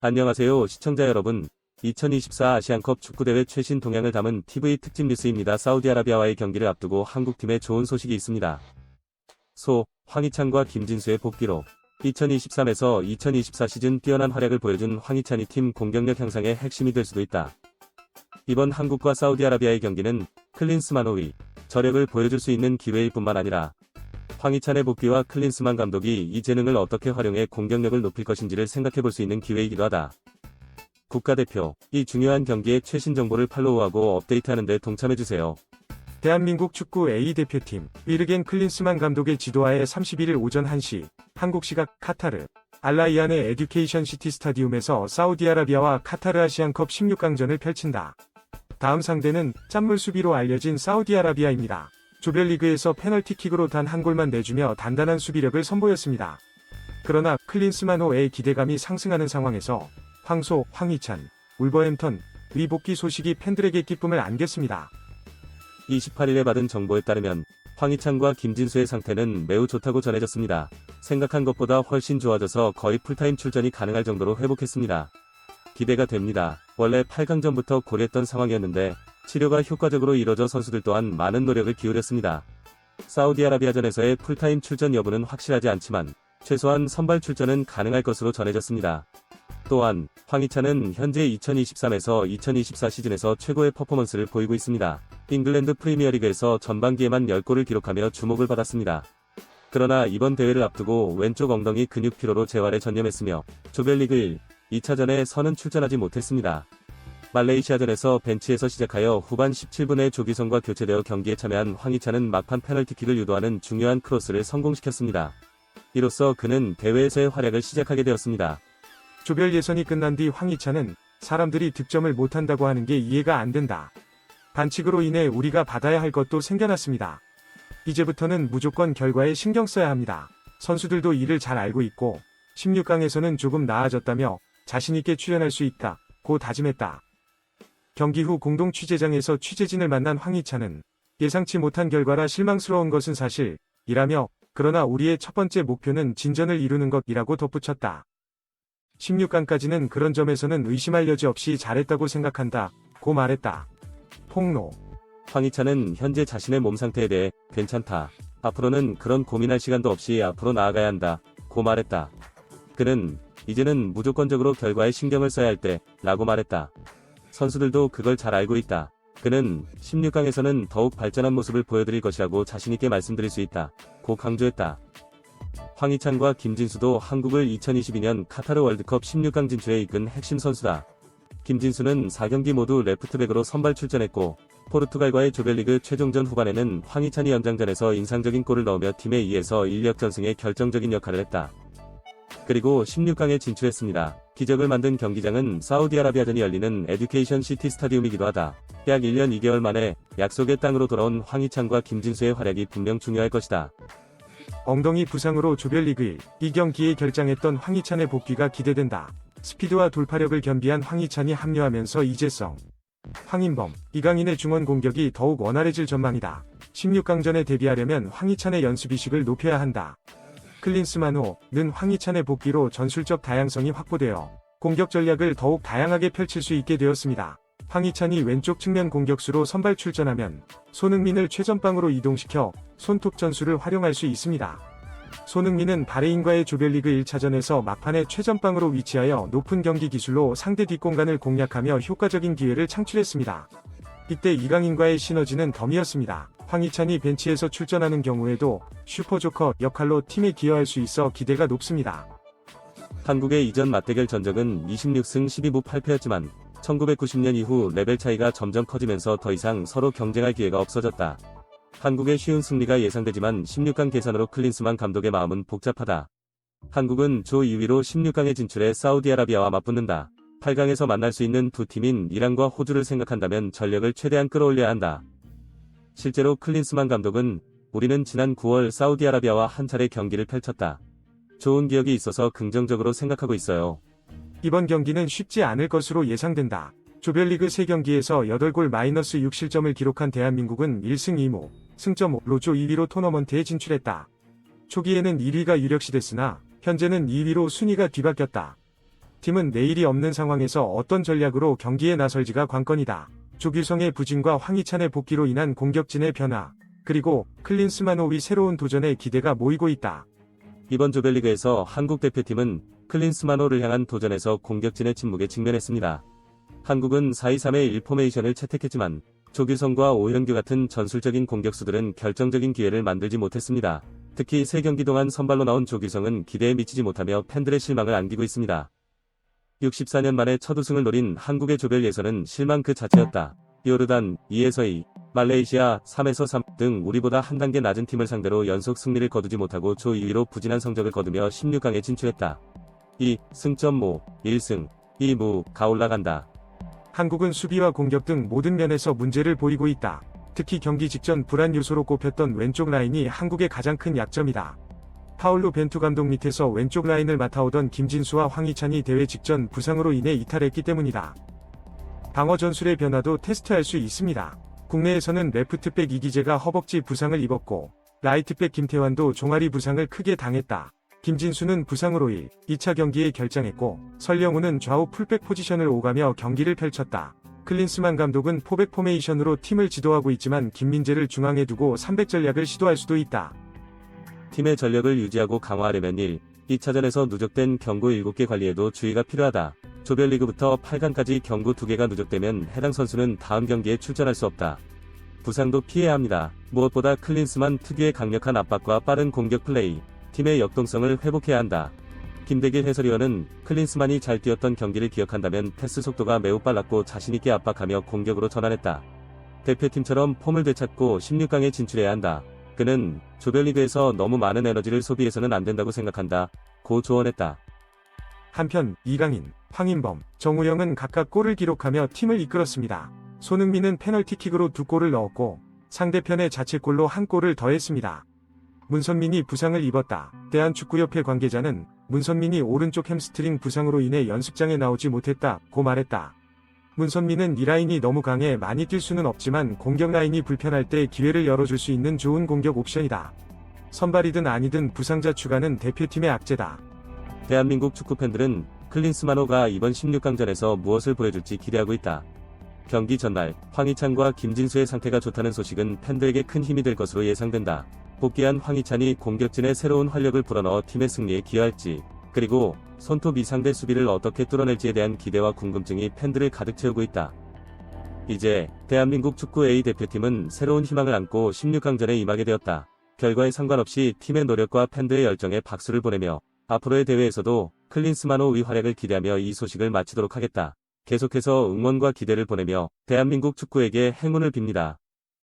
안녕하세요, 시청자 여러분. 2024 아시안컵 축구대회 최신 동향을 담은 TV 특집 뉴스입니다. 사우디아라비아와의 경기를 앞두고 한국팀에 좋은 소식이 있습니다. 황희찬과 김진수의 복귀로 2023에서 2024 시즌 뛰어난 활약을 보여준 황희찬이 팀 공격력 향상의 핵심이 될 수도 있다. 이번 한국과 사우디아라비아의 경기는 클린스만호의 저력을 보여줄 수 있는 기회일 뿐만 아니라 황희찬의 복귀와 클린스만 감독이 이 재능을 어떻게 활용해 공격력을 높일 것인지를 생각해볼 수 있는 기회이기도 하다. 국가대표, 이 중요한 경기의 최신 정보를 팔로우하고 업데이트하는 데 동참해주세요. 대한민국 축구 A대표팀 위르겐 클린스만 감독의 지도하에 31일 오전 1시 한국 시각 카타르 알라이안의 에듀케이션 시티 스타디움에서 사우디아라비아와 카타르 아시안컵 16강전을 펼친다. 다음 상대는 짠물 수비로 알려진 사우디아라비아입니다. 조별리그에서 페널티킥으로 단 한 골만 내주며 단단한 수비력을 선보였습니다. 그러나 클린스만호의 기대감이 상승하는 상황에서 황희찬, 울버햄턴 복귀 소식이 팬들에게 기쁨을 안겼습니다. 28일에 받은 정보에 따르면 황희찬과 김진수의 상태는 매우 좋다고 전해졌습니다. 생각한 것보다 훨씬 좋아져서 거의 풀타임 출전이 가능할 정도로 회복했습니다. 기대가 됩니다. 원래 8강전부터 고려했던 상황이었는데 치료가 효과적으로 이뤄져 선수들 또한 많은 노력을 기울였습니다. 사우디아라비아전에서의 풀타임 출전 여부는 확실하지 않지만 최소한 선발 출전은 가능할 것으로 전해졌습니다. 또한 황희찬은 현재 2023에서 2024 시즌에서 최고의 퍼포먼스를 보이고 있습니다. 잉글랜드 프리미어리그에서 전반기에만 10골을 기록하며 주목을 받았습니다. 그러나 이번 대회를 앞두고 왼쪽 엉덩이 근육 피로로 재활에 전념했으며 조별리그 1, 2차전에 선은 출전하지 못했습니다. 말레이시아전에서 벤치에서 시작하여 후반 17분에 조기성과 교체되어 경기에 참여한 황희찬은 막판 페널티킥을 유도하는 중요한 크로스를 성공시켰습니다. 이로써 그는 대회에서의 활약을 시작하게 되었습니다. 조별 예선이 끝난 뒤 황희찬은 사람들이 득점을 못한다고 하는 게 이해가 안 된다. 반칙으로 인해 우리가 받아야 할 것도 생겨났습니다. 이제부터는 무조건 결과에 신경 써야 합니다. 선수들도 이를 잘 알고 있고 16강에서는 조금 나아졌다며 자신있게 출연할 수 있다 고 다짐했다. 경기 후 공동 취재장에서 취재진을 만난 황희찬은 예상치 못한 결과라 실망스러운 것은 사실이라며 그러나 우리의 첫 번째 목표는 진전을 이루는 것이라고 덧붙였다. 16강까지는 그런 점에서는 의심할 여지 없이 잘했다고 생각한다 고 말했다. 폭로. 황희찬은 현재 자신의 몸 상태에 대해 괜찮다. 앞으로는 그런 고민할 시간도 없이 앞으로 나아가야 한다 고 말했다. 그는 이제는 무조건적으로 결과에 신경을 써야 할 때 라고 말했다. 선수들도 그걸 잘 알고 있다. 그는 16강에서는 더욱 발전한 모습을 보여드릴 것이라고 자신있게 말씀드릴 수 있다 고 강조했다. 황희찬과 김진수도 한국을 2022년 카타르 월드컵 16강 진출에 이끈 핵심 선수다. 김진수는 4경기 모두 레프트백으로 선발 출전했고 포르투갈과의 조별리그 최종전 후반에는 황희찬이 연장전에서 인상적인 골을 넣으며 팀에 2에서 1역전승에 결정적인 역할을 했다. 그리고 16강에 진출했습니다. 기적을 만든 경기장은 사우디아라비아전이 열리는 에듀케이션 시티 스타디움이기도 하다. 약 1년 2개월 만에 약속의 땅으로 돌아온 황희찬과 김진수의 활약이 분명 중요할 것이다. 엉덩이 부상으로 조별리그 1, 2경기에 결장했던 황희찬의 복귀가 기대된다. 스피드와 돌파력을 겸비한 황희찬이 합류하면서 이재성, 황인범, 이강인의 중원 공격이 더욱 원활해질 전망이다. 16강전에 대비하려면 황희찬의 연습 이식을 높여야 한다. 클린스만호는 황희찬의 복귀로 전술적 다양성이 확보되어 공격 전략을 더욱 다양하게 펼칠 수 있게 되었습니다. 황희찬이 왼쪽 측면 공격수로 선발 출전하면 손흥민을 최전방으로 이동시켜 손톱 전술을 활용할 수 있습니다. 손흥민은 바레인과의 조별리그 1차전에서 막판에 최전방으로 위치하여 높은 경기 기술로 상대 뒷공간을 공략하며 효과적인 기회를 창출했습니다. 이때 이강인과의 시너지는 덤이었습니다. 황희찬이 벤치에서 출전하는 경우에도 슈퍼조커 역할로 팀에 기여할 수 있어 기대가 높습니다. 한국의 이전 맞대결 전적은 26승 12무 8패였지만 1990년 이후 레벨 차이가 점점 커지면서 더 이상 서로 경쟁할 기회가 없어졌다. 한국의 쉬운 승리가 예상되지만 16강 계산으로 클린스만 감독의 마음은 복잡하다. 한국은 조 2위로 16강에 진출해 사우디아라비아와 맞붙는다. 8강에서 만날 수 있는 두 팀인 이란과 호주를 생각한다면 전력을 최대한 끌어올려야 한다. 실제로 클린스만 감독은 우리는 지난 9월 사우디아라비아와 한 차례 경기를 펼쳤다. 좋은 기억이 있어서 긍정적으로 생각하고 있어요. 이번 경기는 쉽지 않을 것으로 예상된다. 조별리그 3경기에서 8골 -6실점을 기록한 대한민국은 1승 2무, 승점 5로 조 2위로 토너먼트에 진출했다. 초기에는 1위가 유력시됐으나 현재는 2위로 순위가 뒤바뀌었다. 팀은 내일이 없는 상황에서 어떤 전략으로 경기에 나설지가 관건이다. 조규성의 부진과 황희찬의 복귀로 인한 공격진의 변화, 그리고 클린스만호의 새로운 도전에 기대가 모이고 있다. 이번 조별리그에서 한국 대표팀은 클린스만호를 향한 도전에서 공격진의 침묵에 직면했습니다. 한국은 4-2-3-1 포메이션을 채택했지만 조규성과 오현규 같은 전술적인 공격수들은 결정적인 기회를 만들지 못했습니다. 특히 3경기 동안 선발로 나온 조규성은 기대에 미치지 못하며 팬들의 실망을 안기고 있습니다. 64년 만에 첫 우승을 노린 한국의 조별 예선은 실망 그 자체였다. 요르단 2에서 2, 말레이시아 3에서 3 등 우리보다 한 단계 낮은 팀을 상대로 연속 승리를 거두지 못하고 조 2위로 부진한 성적을 거두며 16강에 진출했다. 2. 승점 5, 1승, 2무가 올라간다. 한국은 수비와 공격 등 모든 면에서 문제를 보이고 있다. 특히 경기 직전 불안 요소로 꼽혔던 왼쪽 라인이 한국의 가장 큰 약점이다. 파울로 벤투 감독 밑에서 왼쪽 라인을 맡아오던 김진수와 황희찬이 대회 직전 부상으로 인해 이탈했기 때문이다. 방어 전술의 변화도 테스트할 수 있습니다. 국내에서는 레프트백 이기재가 허벅지 부상을 입었고 라이트백 김태환도 종아리 부상을 크게 당했다. 김진수는 부상으로 1, 2차 경기에 결장했고 설영우는 좌우 풀백 포지션을 오가며 경기를 펼쳤다. 클린스만 감독은 포백 포메이션으로 팀을 지도하고 있지만 김민재를 중앙에 두고 300 전략을 시도할 수도 있다. 팀의 전력을 유지하고 강화하려면 1, 2차전에서 누적된 경고 7개 관리에도 주의가 필요하다. 조별리그부터 8강까지 경고 2개가 누적되면 해당 선수는 다음 경기에 출전할 수 없다. 부상도 피해야 합니다. 무엇보다 클린스만 특유의 강력한 압박과 빠른 공격 플레이, 팀의 역동성을 회복해야 한다. 김대길 해설위원은 클린스만이 잘 뛰었던 경기를 기억한다면 패스 속도가 매우 빨랐고 자신있게 압박하며 공격으로 전환했다. 대표팀처럼 폼을 되찾고 16강에 진출해야 한다. 그는 조별리그에서 너무 많은 에너지를 소비해서는 안 된다고 생각한다. 고 조언했다. 한편 이강인, 황인범, 정우영은 각각 골을 기록하며 팀을 이끌었습니다. 손흥민은 페널티킥으로 2골을 넣었고 상대편의 자책골로 1골을 더했습니다. 문선민이 부상을 입었다. 대한축구협회 관계자는 문선민이 오른쪽 햄스트링 부상으로 인해 연습장에 나오지 못했다고 말했다. 문선민은 이 라인이 너무 강해 많이 뛸 수는 없지만 공격 라인이 불편할 때 기회를 열어줄 수 있는 좋은 공격 옵션이다. 선발이든 아니든 부상자 추가는 대표팀의 악재다. 대한민국 축구팬들은 클린스만호가 이번 16강전에서 무엇을 보여줄지 기대하고 있다. 경기 전날 황희찬과 김진수의 상태가 좋다는 소식은 팬들에게 큰 힘이 될 것으로 예상된다. 복귀한 황희찬이 공격진에 새로운 활력을 불어넣어 팀의 승리에 기여할지, 그리고 손톱 이상대 수비를 어떻게 뚫어낼지에 대한 기대와 궁금증이 팬들을 가득 채우고 있다. 이제 대한민국 축구 A 대표팀은 새로운 희망을 안고 16강전에 임하게 되었다. 결과에 상관없이 팀의 노력과 팬들의 열정에 박수를 보내며 앞으로의 대회에서도 클린스만호의 활약을 기대하며 이 소식을 마치도록 하겠다. 계속해서 응원과 기대를 보내며 대한민국 축구에게 행운을 빕니다.